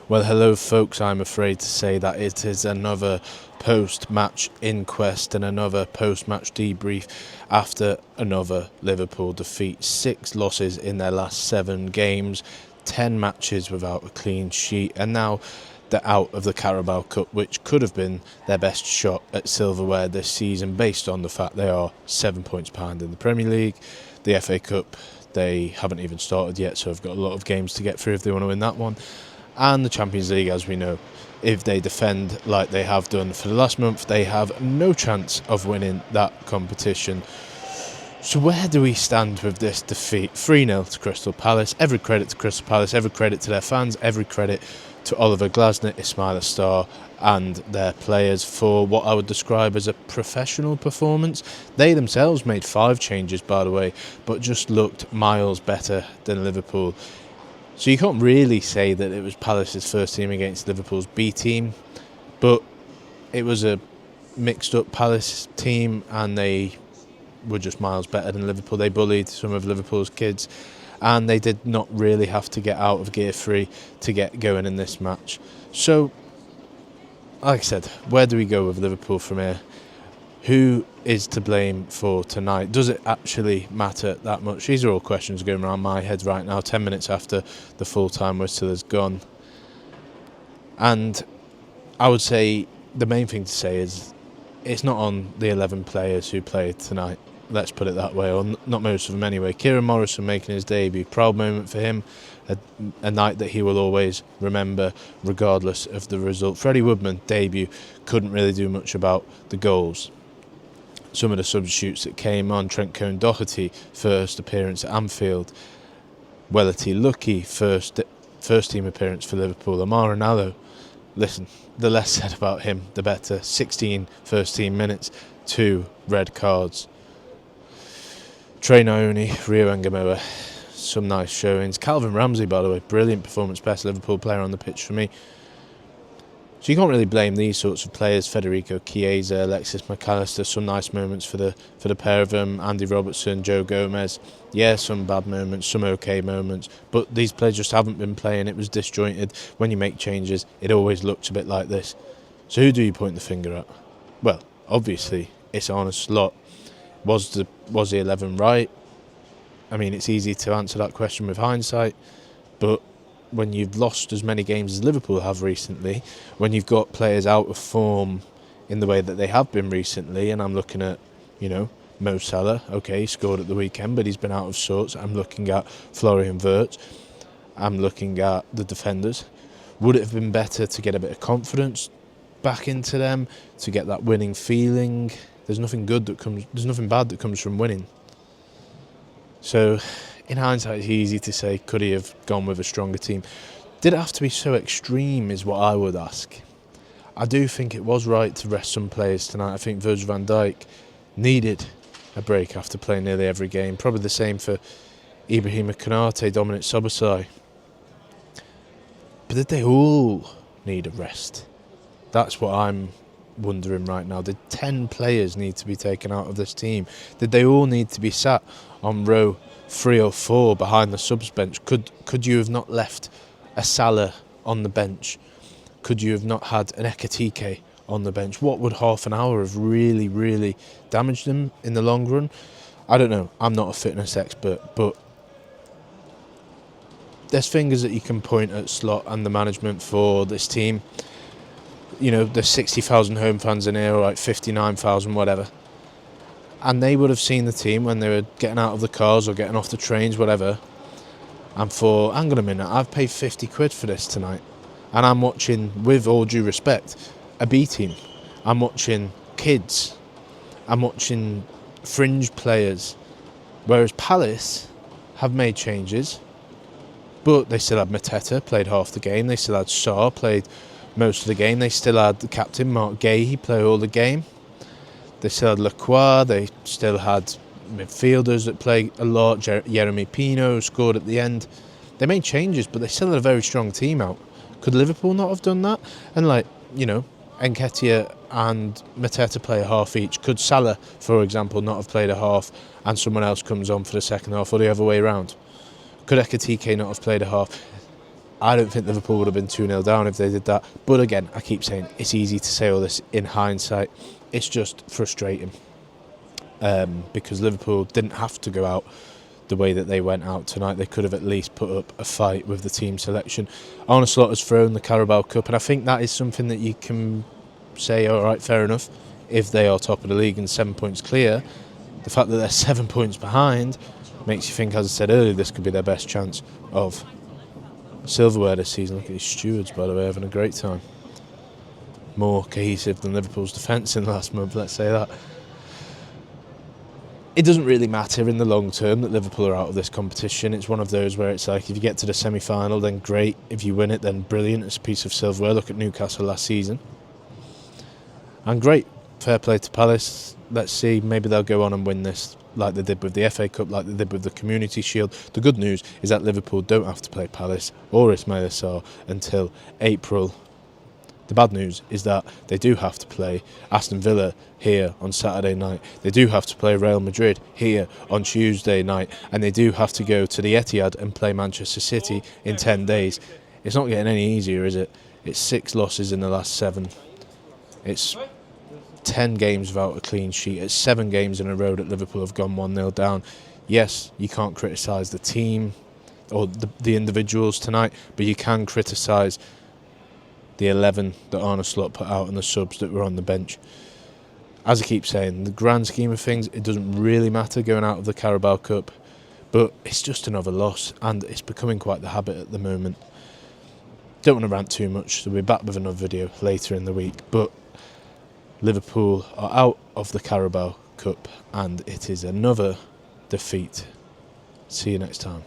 Well, hello folks, I'm afraid to say that it is another post-match inquest and another post-match debrief after another Liverpool defeat. 6 losses in their last 7 games, 10 matches without a clean sheet, and now they're out of the Carabao Cup, which could have been their best shot at silverware this season based on the fact they are 7 points behind in the Premier League. The FA Cup, they haven't even started yet, so they've got a lot of games to get through if they want to win that one. And the Champions League, as we know, if they defend like they have done for the last month, they have no chance of winning that competition. So where do we stand with this defeat? 3-0 to Crystal Palace. Every credit to Crystal Palace, every credit to their fans, every credit to Oliver Glasner, Ismaila Sarr and their players for what I would describe as a professional performance. They themselves made 5 changes, by the way, but just looked miles better than Liverpool. So you can't really say that it was Palace's first team against Liverpool's B team, but it was a mixed up Palace team and they were just miles better than Liverpool. They bullied some of Liverpool's kids and they did not really have to get out of gear 3 to get going in this match. So, like I said, where do we go with Liverpool from here? Who is to blame for tonight? Does it actually matter that much? These are all questions going around my head right now, 10 minutes after the full-time whistle has gone. And I would say the main thing to say is it's not on the 11 players who played tonight. Let's put it that way, or not most of them anyway. Kieran Morrison making his debut, proud moment for him, a night that he will always remember regardless of the result. Freddie Woodman, debut, couldn't really do much about the goals. Some of the substitutes that came on, Trent Cone-Doherty, first appearance at Anfield. Welity Lucky, first team appearance for Liverpool. Amar Ronaldo, listen, the less said about him, the better. 16 first team minutes, 2 red cards. Trey Naoni, Rio Ngamoa, some nice showings. Calvin Ramsey, by the way, brilliant performance, best Liverpool player on the pitch for me. So you can't really blame these sorts of players. Federico Chiesa, Alexis McAllister, some nice moments for the pair of them. Andy Robertson, Joe Gomez. Yeah, some bad moments, some okay moments. But these players just haven't been playing. It was disjointed. When you make changes, it always looks a bit like this. So who do you point the finger at? Well, obviously, it's Arne Slot. Was the 11 right? I mean, it's easy to answer that question with hindsight. But when you've lost as many games as Liverpool have recently, when you've got players out of form in the way that they have been recently, and I'm looking at, Mo Salah, okay, he scored at the weekend, but he's been out of sorts. I'm looking at Florian Wirtz. I'm looking at the defenders. Would it have been better to get a bit of confidence back into them, to get that winning feeling? There's nothing bad that comes from winning. So, in hindsight, it's easy to say, could he have gone with a stronger team? Did it have to be so extreme is what I would ask. I do think it was right to rest some players tonight. I think Virgil van Dijk needed a break after playing nearly every game. Probably the same for Ibrahima Konate, Dominic Szoboszlai. But did they all need a rest? That's what I'm wondering right now. Did 10 players need to be taken out of this team? Did they all need to be sat on row 3 or 4 behind the subs bench? Could you have not left a Salah on the bench? Could you have not had an Ekitike on the bench? What would half an hour have really, really damaged them in the long run? I don't know. I'm not a fitness expert, but there's fingers that you can point at Slot and the management for this team. There's 60,000 home fans in here, or like 59,000, whatever. And they would have seen the team when they were getting out of the cars or getting off the trains, whatever. And hang on a minute, I've paid 50 quid for this tonight. And I'm watching, with all due respect, a B team. I'm watching kids. I'm watching fringe players. Whereas Palace have made changes, but they still had Mateta, played half the game. They still had Sarr, played most of the game. They still had the captain, Mark Gay, he played all the game. They still had Lacroix. They still had midfielders that play a lot. Jeremy Pino scored at the end. They made changes, but they still had a very strong team out. Could Liverpool not have done that? And Nketiah and Mateta play a half each. Could Salah, for example, not have played a half and someone else comes on for the second half, or the other way around? Could Ekitike not have played a half? I don't think Liverpool would have been 2-0 down if they did that. But again, I keep saying it's easy to say all this in hindsight. It's just frustrating because Liverpool didn't have to go out the way that they went out tonight. They could have at least put up a fight with the team selection. Arne Slot has thrown the Carabao Cup, and I think that is something that you can say, all right, fair enough. If they are top of the league and 7 points clear, the fact that they're 7 points behind makes you think, as I said earlier, this could be their best chance of silverware this season. Look at these stewards, by the way, having a great time. More cohesive than Liverpool's defence in the last month, let's say that. It doesn't really matter in the long term that Liverpool are out of this competition. It's one of those where it's like, if you get to the semi-final, then great. If you win it, then brilliant. It's a piece of silverware. Look at Newcastle last season. And great. Fair play to Palace. Let's see, maybe they'll go on and win this like they did with the FA Cup, like they did with the Community Shield. The good news is that Liverpool don't have to play Palace or Ismaila Sarr until April. The bad news is that they do have to play Aston Villa here on Saturday night. They do have to play Real Madrid here on Tuesday night. And they do have to go to the Etihad and play Manchester City in 10 days. It's not getting any easier, is it? It's 6 losses in the last 7. It's 10 games without a clean sheet. It's 7 games in a row that Liverpool have gone 1-0 down. Yes, you can't criticise the team or the individuals tonight, but you can criticise the 11 that Arne Slot put out and the subs that were on the bench. As I keep saying, the grand scheme of things, it doesn't really matter going out of the Carabao Cup, but it's just another loss, and it's becoming quite the habit at the moment. Don't want to rant too much, so we'll be back with another video later in the week, but Liverpool are out of the Carabao Cup, and it is another defeat. See you next time.